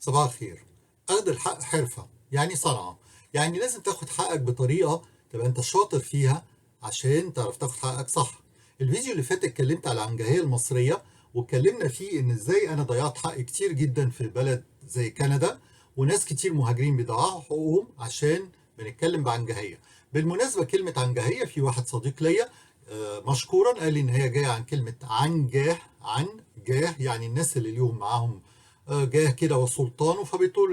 صباح الخير. أخذ الحق حرفة، يعني صنعة. يعني لازم تاخد حقك بطريقة تبقى أنت شاطر فيها عشان تعرف تاخد حقك صح. الفيديو اللي فات اتكلمت على العنجهية المصرية، واتكلمنا فيه إن إزاي أنا ضيعت حق كتير جدا في بلد زي كندا، وناس كتير مهاجرين بيضيعوا حقوقهم عشان بنتكلم بعنجهية. بالمناسبة كلمة عنجهية، في واحد صديق ليا مشكورا قال لي إن هي جاية عن كلمة عنجاه. عن جاه يعني الناس اللي ليهم معاهم جاه كده وسلطانه،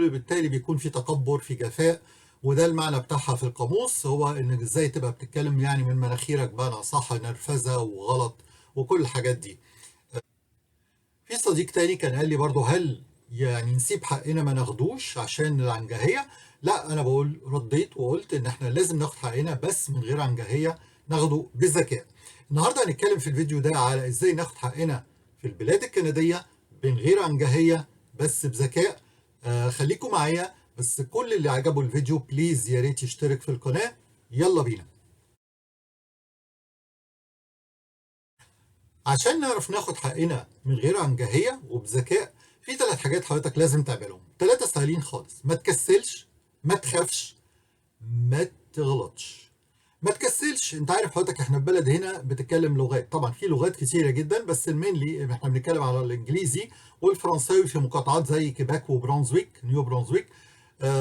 بالتالي بيكون في تكبر، في جفاء. وده المعنى بتاعها في القاموس، هو انك ازاي تبقى بتتكلم يعني من مناخيرك بقى صح، نرفزه وغلط وكل الحاجات دي. في صديق تاني كان قال لي برضه، هل يعني نسيب حقنا ما ناخدوش عشان العنجهيه؟ لا، انا رديت وقلت ان احنا لازم ناخد حقنا بس من غير عنجهيه، ناخده بذكاء. النهارده هنتكلم في الفيديو ده على ازاي ناخد حقنا في البلاد الكنديه من غير عنجهيه، بس بذكاء. خليكم معايا، بس كل اللي عجبه الفيديو بليز يا ريت يشترك في القناه. يلا بينا. عشان نعرف ناخد حقنا من غير عنجهية وبذكاء، في ثلاث حاجات حضرتك لازم تعملهم، ثلاثة سهلين خالص. ما تكسلش، ما تخافش، ما تغلطش. ما تكسلش. انت عارف حضرتك احنا في بلد هنا بتتكلم لغات، طبعا في لغات كتيرة جدا، بس المينلي احنا بنتكلم على الانجليزي والفرنساوي في مقاطعات زي كيباك وبرونزويك، نيو برونزويك.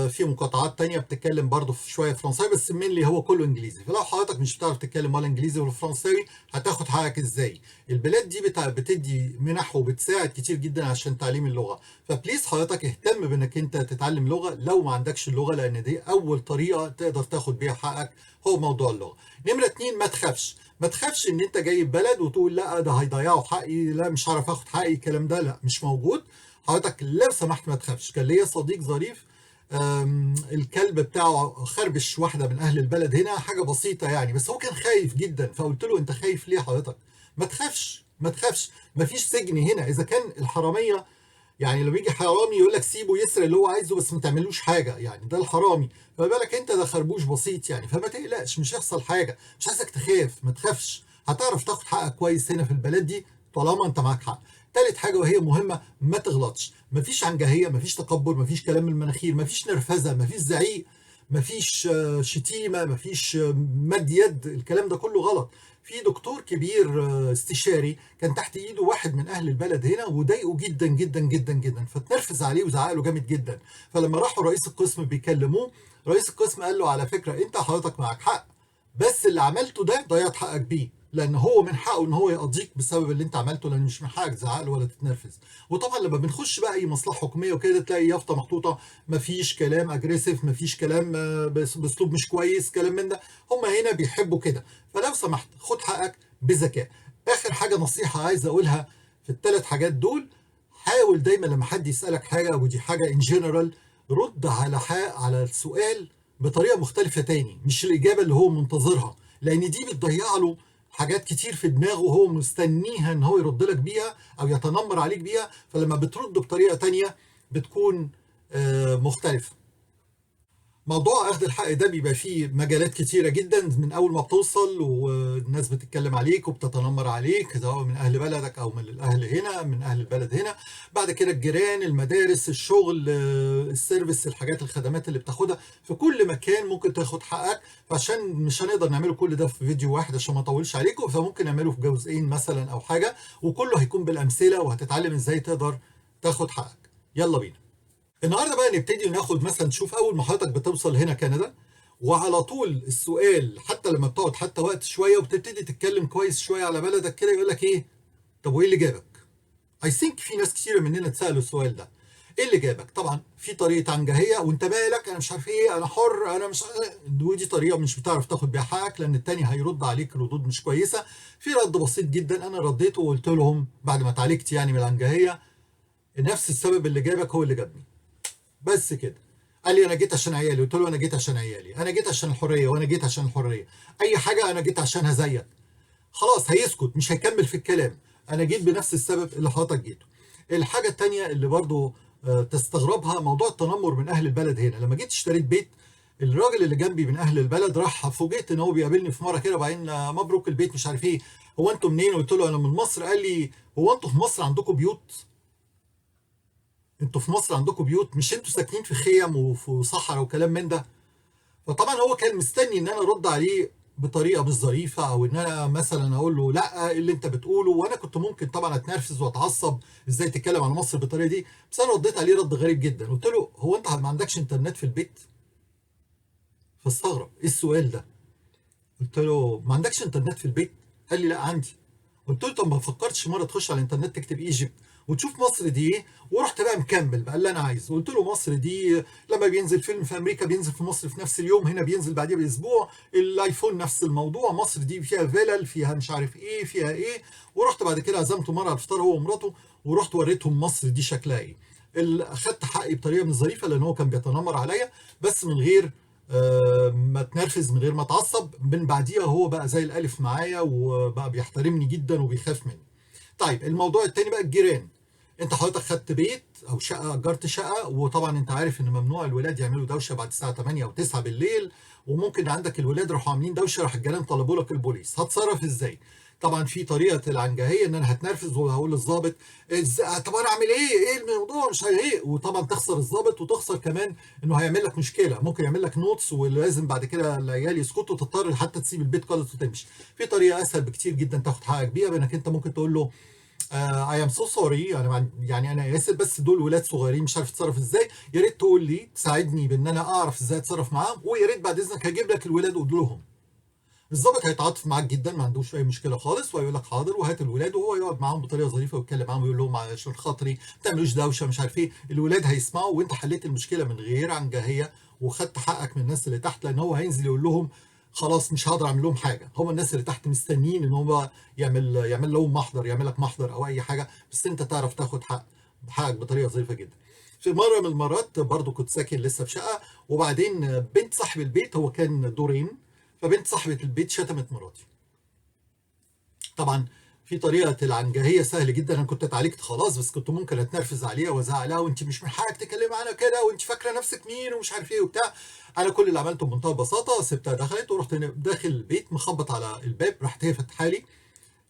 في مقاطعات تانية بتتكلم برضه في شوية فرنساوي، بس المينلي هو كله انجليزي. فلو حضرتك مش بتعرف تتكلم ولا انجليزي ولا فرنساوي، هتاخد حقك ازاي؟ البلاد دي بتدي منح وبتساعد كتير جدا عشان تعليم اللغة. فبليز حضرتك اهتم بانك انت تتعلم لغة لو ما عندكش اللغة، لان دي اول طريقة تقدر تاخد بيها حقك، هو موضوع اللغة. نمرة اتنين، ما تخافش. ما تخافش ان انت جاي بلد وتقول لا ده هيضيعوا حقي، لا مش هعرف اخد حقي، الكلام ده لا، مش موجود. حضرتك لو سمحت ما تخافش. كان ليا صديق ظريف، الكلب بتاعه خربش واحدة من أهل البلد هنا، حاجة بسيطة يعني، بس هو كان خايف جدا. فقلت له أنت خايف ليه حضرتك؟ ما تخافش، ما تخافش. مفيش سجن هنا. إذا كان الحرامية، يعني لما يجي حرامي يقول لك سيبه يسرق اللي هو عايزه بس ما تعملوش حاجة، يعني ده الحرامي. فما بالك أنت، ده خربوش بسيط يعني. فما تقلقش، مش هيحصل حاجة. مش عايزك تخاف، ما تخافش. هتعرف تاخد حقك كويس هنا في البلد دي طالما أنت معاك حق. تالت حاجة وهي مهمة، ما تغلطش. مفيش عنجهية، مفيش تكبر، مفيش كلام من المناخير، مفيش نرفزة، مفيش زعيق، مفيش شتيمة، مفيش مد يد. الكلام ده كله غلط. في دكتور كبير استشاري كان تحت ايده واحد من اهل البلد هنا وضايقه جدا جدا جدا جدا، فتنرفز عليه وزعق له جامد جدا. فلما راحوا رئيس القسم بيكلموه، رئيس القسم قال له على فكرة انت حضرتك معك حق، بس اللي عملته ده ضيعت حقك بيه، لان هو من حقه ان هو يقضيك بسبب اللي انت عملته، لان مش من حقك تزعق له ولا تتنرفز. وطبعا لما بنخش بقى اي مصلحه حكوميه وكده، تلاقي يافطه محطوطه مفيش كلام اجريسيف، مفيش كلام باسلوب مش كويس، كلام من ده. هم هنا بيحبوا كده. فلو سمحت خد حقك بذكاء. اخر حاجه نصيحه عايز اقولها في الثلاث حاجات دول، حاول دايما لما حد يسالك حاجه، ودي حاجه ان جنرال، رد على السؤال بطريقه مختلفه تاني، مش الاجابه اللي هو منتظرها، لان دي بتضيع له حاجات كتير في دماغه وهو مستنيها ان هو يرد لك بيها او يتنمر عليك بيها. فلما بترد بطريقه تانيه بتكون مختلفه. موضوع اخذ الحق ده بيبقى فيه مجالات كتيرة جدا، من اول ما بتوصل والناس بتتكلم عليك وبتتنمر عليك، سواء من اهل بلدك او من الاهل هنا، من اهل البلد هنا. بعد كده الجيران، المدارس، الشغل، السيرفيس، الحاجات، الخدمات اللي بتاخدها في كل مكان ممكن تاخد حقك. فعشان مش هنقدر نعمله كل ده في فيديو واحد عشان ما اطولش عليكم، فممكن نعمله في جزئين مثلا او حاجة، وكله هيكون بالامثلة، وهتتعلم ازاي تقدر تاخد حقك. يلا بينا. النهارده بقى نبتدي ناخد مثلا، نشوف اول ما حضرتك بتوصل هنا كندا، وعلى طول السؤال، حتى لما بتقعد حتى وقت شويه وبتبتدي تتكلم كويس شويه على بلدك كده، يقول لك ايه؟ طب وايه اللي جابك؟ اي ثينك في ناس كتير مننا اتسالوا السؤال ده. ايه اللي جابك؟ طبعا في طريقه عنجهيه، وانت مالك، انا مش عارف ايه، انا حر، انا مش عارف. ودي طريقه مش بتعرف تاخد بيها حقك، لان التاني هيرد عليك ردود مش كويسه. في رد بسيط جدا انا رديته وقلت لهم بعد ما اتعالجت يعني من العنجهيه، نفس السبب اللي جابك هو اللي جابني، بس كده. قال لي انا جيت عشان عيالي، قلت له انا جيت عشان عيالي، انا جيت عشان الحريه، وانا جيت عشان الحريه. اي حاجه انا جيت عشانها زيك. خلاص هيسكت، مش هيكمل في الكلام. انا جيت بنفس السبب اللي حضرتك جيته. الحاجه التانيه اللي برضو تستغربها، موضوع التنمر من اهل البلد هنا. لما جيت اشتريت بيت، الراجل اللي جنبي من اهل البلد راح، فوجئت ان هو بيقابلني في مره كده، وبعدين مبروك البيت مش عارف ايه، هو انتوا منين؟ قلت له انا من مصر. قال لي هو انتوا في مصر عندكم بيوت؟ انتوا في مصر عندكم بيوت، مش انتوا ساكنين في خيم وفي صحراء وكلام من ده. فطبعا هو كان مستني ان انا ارد عليه بطريقه مش ظريفه، او ان انا مثلا اقول له لا، إيه اللي انت بتقوله، وانا كنت ممكن طبعا اتنرفز واتعصب، ازاي تتكلم عن مصر بالطريقه دي. بس انا رديت عليه رد غريب جدا، قلت له هو انت ما عندكش انترنت في البيت؟ فاستغرب، ايه السؤال ده؟ قلت له ما عندكش انترنت في البيت؟ قال لي لا عندي. قلت له طب ما فكرتش مره تخش على الانترنت تكتب ايجيبت وتشوف مصر دي ايه؟ ورحت بقى مكمل بقى اللي انا عايزه. قلت له مصر دي لما بينزل فيلم في امريكا بينزل في مصر في نفس اليوم، هنا بينزل بعديه باسبوع. الايفون نفس الموضوع، مصر دي فيها فيلل، فيها مش عارف ايه، فيها ايه. ورحت بعد كده عزمته مره على الفطار هو ومراته، ورحت وريتهم مصر دي شكلها ايه. اخدت حقي بطريقه مش ظريفه لان هو كان بيتنمر عليا، بس من غير ما اتنرفز، من غير ما اتعصب. من بعديها هو بقى زي الالف معايا، وبقى بيحترمني جدا وبيخاف مني. طيب الموضوع التاني بقى الجيران. انت حضرتك خدت بيت او شقه، اجرت شقه، وطبعا انت عارف ان ممنوع الولاد يعملوا دوشه بعد الساعه 8 او 9 بالليل. وممكن عندك الولاد راحوا عاملين دوشه، راح الجيران طلبوا لك البوليس، هتصرف ازاي؟ طبعا في طريقه العنجهيه ان انا هتنرفز وهقول للظابط طب انا اعمل ايه الموضوع مش ايه، وطبعا تخسر الظابط وتخسر كمان انه هيعمل لك مشكله، ممكن يعمل لك نوتس ولازم بعد كده العيال يسكتوا، تضطر حتى تسيب البيت خالص وتمشي. في طريقه اسهل بكتير جدا تاخد حقك بيها، بانك انت ممكن تقول له اي ام سو سوري، انا يعني انا اسف، بس دول ولاد صغيرين مش عارف اتصرف ازاي، يا ريت تقول لي تساعدني بان انا اعرف ازاي اتصرف معاهم، ويا ريت بعد اذنك هجيب لك الولاد وقول لهم. الضابط هيتعاطف معاك جدا، ما عندوش اي مشكله خالص، وهيقول لك حاضر وهات الولاد، وهو يقعد معاهم بطريقه ظريفه ويتكلم معاهم ويقول لهم عشان خاطري ما تعملوش دوشه مش عارف ايه. الولاد هيسمعوا وانت حليت المشكله من غير عنجهيه، وخدت حقك من الناس اللي تحت، لان هو هينزل يقول لهم خلاص مش هقدر اعمل لهم حاجه، هم الناس اللي تحت مستنيين ان هو يعمل لهم محضر، يعمل لك محضر او اي حاجه، بس انت تعرف تاخد حقك بطريقه ظريفه جدا. في مره من المرات برضو كنت ساكن لسه في شقه، وبعدين بنت صاحب البيت، هو كان دورين، فبنت صاحبة البيت شتمت مراتي. طبعا في طريقة العنجهية سهل جدا، انا كنت اتعالجت خلاص، بس كنت ممكن اتنرفز عليها وازعق لها وانت مش من حقك تتكلمي عنها كده، وانت فاكرة نفسك مين ومش عارف ايه وبتاع. انا كل اللي عملته بمنتهى البساطة سبتها دخلت، ورحت داخل البيت مخبط على الباب، راحت هي فاتحه لي،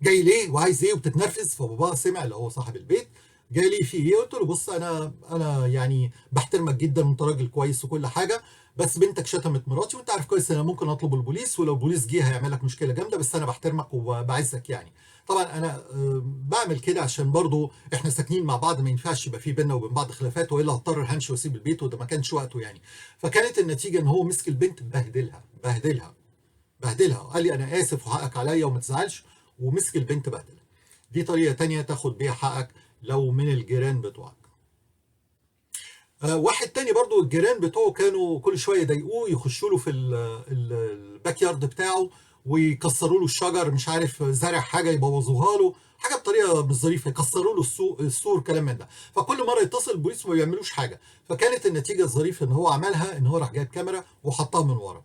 جاي ليه وعايز ايه وبتتنرفز. فبابا سمع، اللي هو صاحب البيت، جاي لي في ايه؟ قلت له بص، انا يعني بحترمك جدا وانت راجل كويس وكل حاجه، بس بنتك شتمت مراتي، وانت عارف كويس ان انا ممكن اطلب البوليس، ولو البوليس جه هيعمل لك مشكله جامده، بس انا بحترمك وبعزك يعني. طبعا انا بعمل كده عشان برضو احنا ساكنين مع بعض، ما ينفعش يبقى في بيننا وبين بعض خلافات، والا هضطر همشي واسيب البيت، وده ما كانش وقته يعني. فكانت النتيجه ان هو مسك البنت بهدلها وقال لي انا اسف وحقك عليا وما تزعلش، ومسك البنت بهدلها. دي طريقة تانية تاخد بيها حقك لو من الجيران بتوعك. واحد تاني برضو الجيران بتوعه كانوا كل شوية يضايقوه، يخشوا له في الباك يارد بتاعه ويكسروا له الشجر، مش عارف زرع حاجة يبوظوها له، حاجة بطريقة مش ظريفة، يكسروا له السور كلام من ده. فكل مرة يتصل البوليس وما بيعملوش حاجة. فكانت النتيجة الظريفة ان هو عملها، ان هو راح جايب كاميرا وحطها من ورا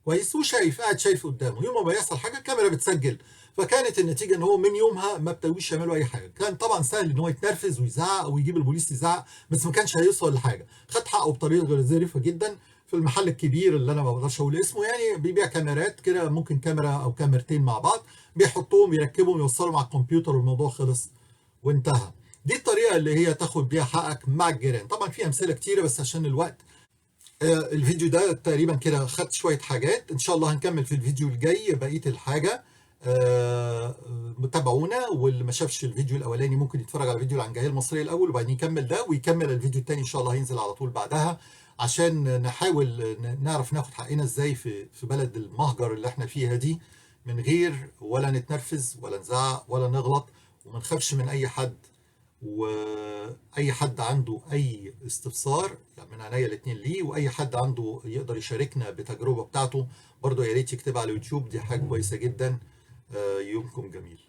كويس، وشايف قاعد شايف قدامه، يوم ما يحصل حاجه الكاميرا بتسجل. فكانت النتيجه ان هو من يومها ما ابتدوش يعملوا اي حاجه. كان طبعا سهل ان هو يتنرفز ويزعق ويجيب البوليس يزعق، بس ما كانش هيوصل لحاجه. خد حقه بطريقه غير ظريفه جدا في المحل الكبير اللي انا ما بقدرش اقول اسمه، يعني بيبيع كاميرات كده، ممكن كاميرا او كاميرتين مع بعض، بيحطوهم يركبهم يوصلوا مع الكمبيوتر والموضوع خلص وانتهى. دي الطريقه اللي هي تاخد بيها حقك مع الجيران. طبعا في امثله كتيره بس عشان الوقت. الفيديو ده تقريبا كده خدت شوية حاجات، ان شاء الله هنكمل في الفيديو الجاي بقية الحاجة. متابعونا، واللي ما شافش الفيديو الاولاني ممكن يتفرج على الفيديو العنجهية المصرية الاول، وبعدين يكمل ده ويكمل الفيديو التاني ان شاء الله هينزل على طول بعدها، عشان نحاول نعرف ناخد حقنا ازاي في بلد المهجر اللي احنا فيها دي، من غير ولا نتنرفز ولا نزعق ولا نغلط، وما نخافش من اي حد. واي حد عنده اي استفسار يعني من عينيا الاتنين ليه، واي حد عنده يقدر يشاركنا بتجربة بتاعته برضه يا ريت يكتبها على اليوتيوب، دي حاجة كويسة جدا. يومكم جميل.